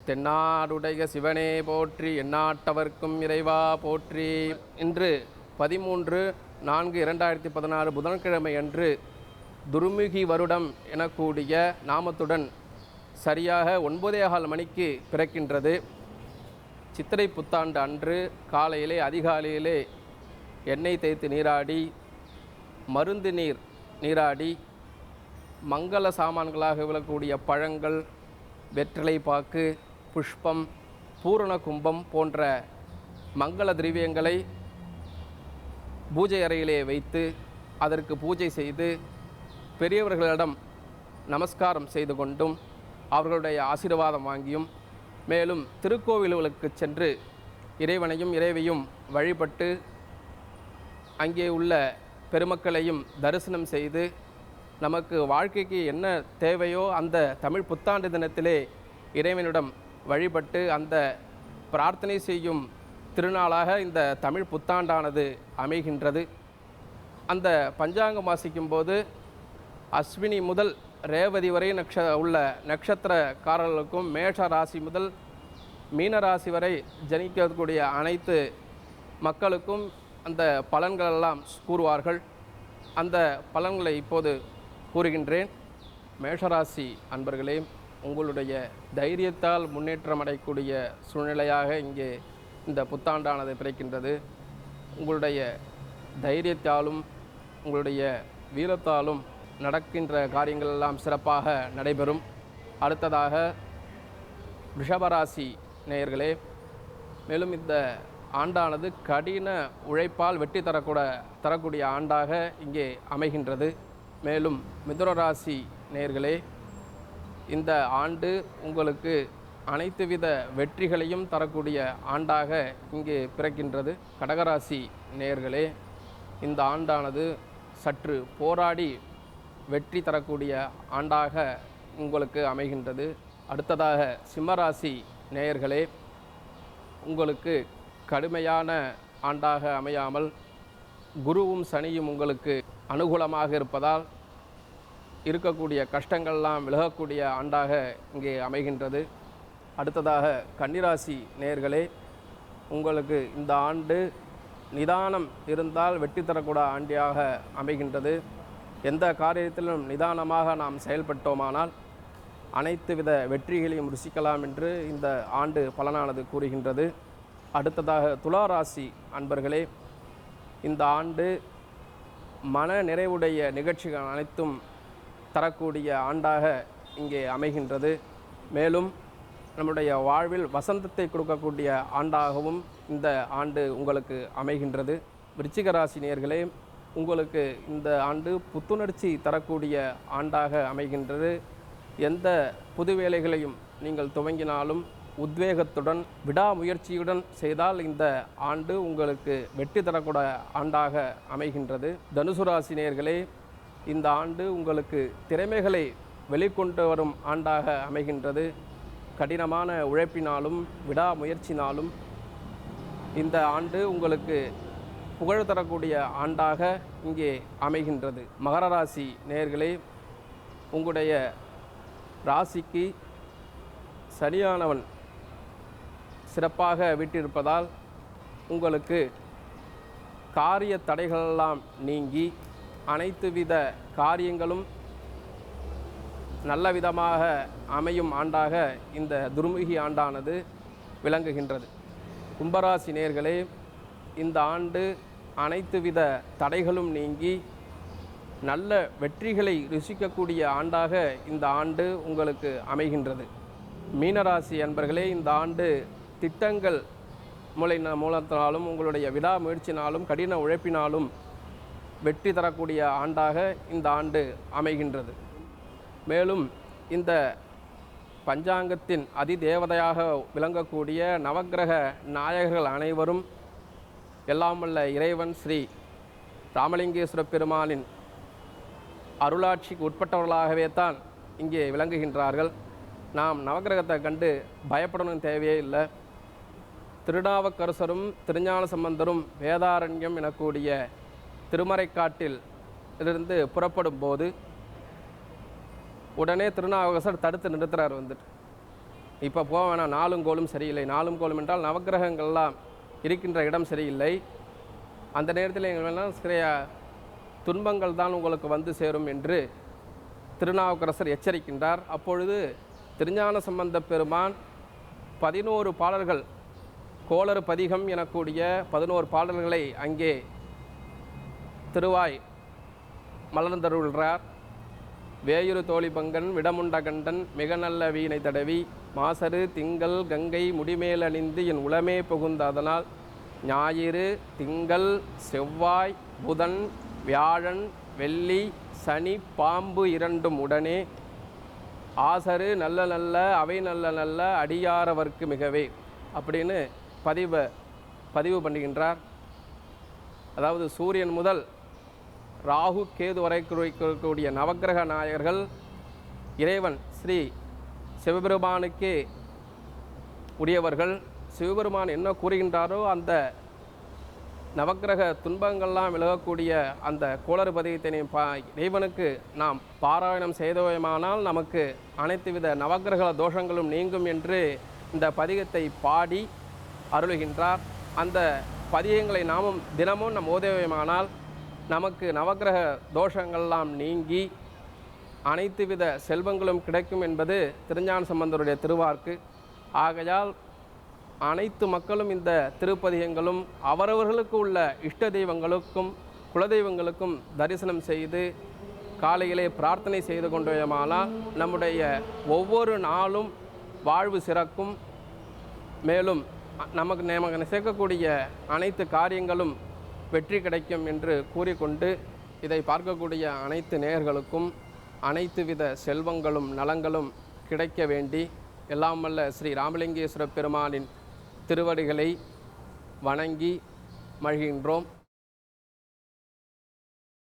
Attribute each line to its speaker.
Speaker 1: தென்னாடுடைய சிவனே போற்றி, எந்நாட்டவர்க்கும் இறைவா போற்றி. இன்று 13/4/2016 புதன்கிழமை அன்று துருமுகி வருடம் எனக்கூடிய நாமத்துடன் சரியாக 9:15 மணிக்கு பிறக்கின்றது. சித்திரை புத்தாண்டு அன்று காலையிலே அதிகாலையிலே எண்ணெய் தேய்த்து நீராடி, மருந்து நீராடி, மங்கள சாமான்களாக விளக்கக்கூடிய பழங்கள், வெற்றிலை பாக்கு, புஷ்பம், பூரண கும்பம் போன்ற மங்கள திரவியங்களை பூஜை அறையிலே வைத்து அதற்கு பூஜை செய்து பெரியவர்களிடம் நமஸ்காரம் செய்து கொண்டும் அவர்களுடைய ஆசீர்வாதம் வாங்கியும், மேலும் திருக்கோவில்களுக்கு சென்று இறைவனையும் இறைவையும் வழிபட்டு அங்கே உள்ள பெருமக்களையும் தரிசனம் செய்து நமக்கு வாழ்க்கைக்கு என்ன தேவையோ அந்த தமிழ் புத்தாண்டு தினத்திலே இறைவனிடம் வழிபட்டு அந்த பிரார்த்தனை செய்யும் திருநாளாக இந்த தமிழ் புத்தாண்டானது அமைகின்றது. அந்த பஞ்சாங்கம் வாசிக்கும்போது அஸ்வினி முதல் ரேவதி வரை உள்ள நட்சத்திரக்காரர்களுக்கும், மேஷ ராசி முதல் மீன ராசி வரை ஜனிக்கக்கூடிய அனைத்து மக்களுக்கும் அந்த பலன்களெல்லாம் கூறுவார்கள். அந்த பலன்களை இப்போது கூறுகின்றேன். மேஷராசி அன்பர்களே, உங்களுடைய தைரியத்தால் முன்னேற்றம் அடையக்கூடிய சூழ்நிலையாக இங்கே இந்த புத்தாண்டானது பிறக்கின்றது. உங்களுடைய தைரியத்தாலும் உங்களுடைய வீரத்தாலும் நடக்கின்ற காரியங்கள் எல்லாம் சிறப்பாக நடைபெறும். அடுத்ததாக ரிஷபராசி நேயர்களே, மேலும் இந்த ஆண்டானது கடின உழைப்பால் வெற்றி தரக்கூடிய ஆண்டாக இங்கே அமைகின்றது. மேலும் மிதுன ராசி நேயர்களே, இந்த ஆண்டு உங்களுக்கு அனைத்து வித வெற்றிகளையும் தரக்கூடிய ஆண்டாக இங்கே பிறக்கின்றது. கடகராசி நேயர்களே, இந்த ஆண்டானது சற்று போராடி வெற்றி தரக்கூடிய ஆண்டாக உங்களுக்கு அமைகின்றது. அடுத்ததாக சிம்மராசி நேயர்களே, உங்களுக்கு கடுமையான ஆண்டாக அமையாமல் குருவும் சனியும் உங்களுக்கு அனுகூலமாக இருப்பதால் இருக்கக்கூடிய கஷ்டங்கள்லாம் விலகக்கூடிய ஆண்டாக இங்கே அமைகின்றது. அடுத்ததாக கன்னிராசி நேயர்களே, உங்களுக்கு இந்த ஆண்டு நிதானம் இருந்தால் வெற்றி தரக்கூடிய ஆண்டாக அமைகின்றது. எந்த காரியத்திலும் நிதானமாக நாம் செயல்பட்டோமானால் அனைத்து வித வெற்றிகளையும் ருசிக்கலாம் என்று இந்த ஆண்டு பலனானது கூறுகின்றது. அடுத்ததாக துளாராசி அன்பர்களே, இந்த ஆண்டு மன நிறைவுடைய நிகழ்ச்சிகள் அனைத்தும் தரக்கூடிய ஆண்டாக இங்கே அமைகின்றது. மேலும் நம்முடைய வாழ்வில் வசந்தத்தை கொடுக்கக்கூடிய ஆண்டாகவும் இந்த ஆண்டு உங்களுக்கு அமைகின்றது. விருச்சிக ராசி நேயர்களே, உங்களுக்கு இந்த ஆண்டு புத்துணர்ச்சி தரக்கூடிய ஆண்டாக அமைகின்றது. எந்த புது வேலைகளையும் நீங்கள் துவங்கினாலும் உத்வேகத்துடன் விடாமுயற்சியுடன் செய்தால் இந்த ஆண்டு உங்களுக்கு வெற்றி தரக்கூடிய ஆண்டாக அமைகின்றது. தனுசு ராசி நேயர்களே, இந்த ஆண்டு உங்களுக்கு திறமைகளை வெளிக்கொண்டு வரும் ஆண்டாக அமைகின்றது. கடினமான உழைப்பினாலும் விடாமுயற்சினாலும் இந்த ஆண்டு உங்களுக்கு புகழ் தரக்கூடிய ஆண்டாக இங்கே அமைகின்றது. மகர ராசி நேயர்களே, உங்களுடைய ராசிக்கு சரியானவன் சிறப்பாக வீட்டிருப்பதால் உங்களுக்கு காரிய தடைகளெல்லாம் நீங்கி அனைத்து வித காரியங்களும் நல்ல விதமாக அமையும் ஆண்டாக இந்த துருமுகி ஆண்டானது விளங்குகின்றது. கும்பராசி நேயர்களே, இந்த ஆண்டு அனைத்து வித தடைகளும் நீங்கி நல்ல வெற்றிகளை ருசிக்கக்கூடிய ஆண்டாக இந்த ஆண்டு உங்களுக்கு அமைகின்றது. மீனராசி அன்பர்களே, இந்த ஆண்டு திட்டங்கள் மூலத்தினாலும் உங்களுடைய விடாமுயற்சினாலும் கடின உழைப்பினாலும் வெற்றி தரக்கூடிய ஆண்டாக இந்த ஆண்டு அமைகின்றது. மேலும் இந்த பஞ்சாங்கத்தின் அதிதேவதையாக விளங்கக்கூடிய நவக்கிரக நாயகர்கள் அனைவரும் எல்லாம் வல்ல இறைவன் ஸ்ரீ ராமலிங்கேஸ்வர பெருமானின் அருளாட்சிக்கு உட்பட்டவர்களாகவே தான் இங்கே விளங்குகின்றார்கள். நாம் நவக்கிரகத்தை கண்டு பயப்படணும் தேவையே இல்லை. திருநாவுக்கரசரும் திருஞான சம்பந்தரும் வேதாரண்யம் எனக்கூடிய திருமறைக்காட்டில் இருந்து புறப்படும் போது உடனே திருநாவுக்கரசர் தடுத்து நிறுத்துறார். வந்துட்டு இப்போ போக வேணாம், நாலும் கோலும் சரியில்லை. நாலும் கோலும் என்றால் நவக்கிரகங்கள்லாம் இருக்கின்ற இடம் சரியில்லை. அந்த நேரத்தில் எங்கள் வேணால் சிறிய துன்பங்கள் தான் உங்களுக்கு வந்து சேரும் என்று திருநாவுக்கரசர் எச்சரிக்கின்றார். அப்பொழுது திருஞான சம்பந்த பெருமான் 11 பாடல்கள், கோளறு பதிகம் எனக்கூடிய 11 பாடல்களை அங்கே திருவாய் மலர்ந்தருள்கிறார். வேயுறு தோழி பங்கன் விடமுண்ட கண்டன் மிக நல்ல வீணை தடவி மாசரு திங்கள் கங்கை முடிமேல் அணிந்து என் உளமே புகுந்த அதனால் ஞாயிறு திங்கள் செவ்வாய் புதன் வியாழன் வெள்ளி சனி பாம்பு இரண்டும் உடனே ஆசரு நல்ல நல்ல அவை நல்ல நல்ல அடியாரவர்க்கு மிகவே அப்படின்னு பதிவு பண்ணுகின்றார். அதாவது சூரியன் முதல் ராகு கேது வரை இருக்கக்கூடிய நவக்கிரக நாயகர்கள் இறைவன் ஸ்ரீ சிவபெருமானுக்கே உரியவர்கள். சிவபெருமான் என்ன கூறுகின்றாரோ அந்த நவக்கிரக துன்பங்கள்லாம் விலகக்கூடிய அந்த கோளறு பதிகத்தினை இறைவனுக்கு நாம் பாராயணம் செய்தோமானால் நமக்கு அனைத்து வித நவக்கிரக தோஷங்களும் நீங்கும் என்று இந்த பதிகத்தை பாடி அருளுகின்றார். அந்த பதிகங்களை நாமும் தினமும் நம் ஓதேயமானால் நமக்கு நவக்கிரக தோஷங்கள்லாம் நீங்கி அனைத்து வித செல்வங்களும் கிடைக்கும் என்பது திருஞான சம்பந்தருடைய திருவாக்கு. ஆகையால் அனைத்து மக்களும் இந்த திருப்பதிகங்களும் அவரவர்களுக்கு உள்ள இஷ்ட தெய்வங்களுக்கும் குலதெய்வங்களுக்கும் தரிசனம் செய்து காலையிலே பிரார்த்தனை செய்து கொண்டோமானால் நம்முடைய ஒவ்வொரு நாளும் வாழ்வு சிறக்கும். மேலும் நமக்கு சேர்க்கக்கூடிய அனைத்து காரியங்களும் வெற்றி கிடைக்கும் என்று கூறிக்கொண்டு இதை பார்க்கக்கூடிய அனைத்து நேயர்களுக்கும் அனைத்து வித செல்வங்களும் நலங்களும் கிடைக்க வேண்டி எல்லாம் வல்ல ஸ்ரீ ராமலிங்கேஸ்வர பெருமானின் திருவடிகளை வணங்கி மகிழ்கின்றோம்.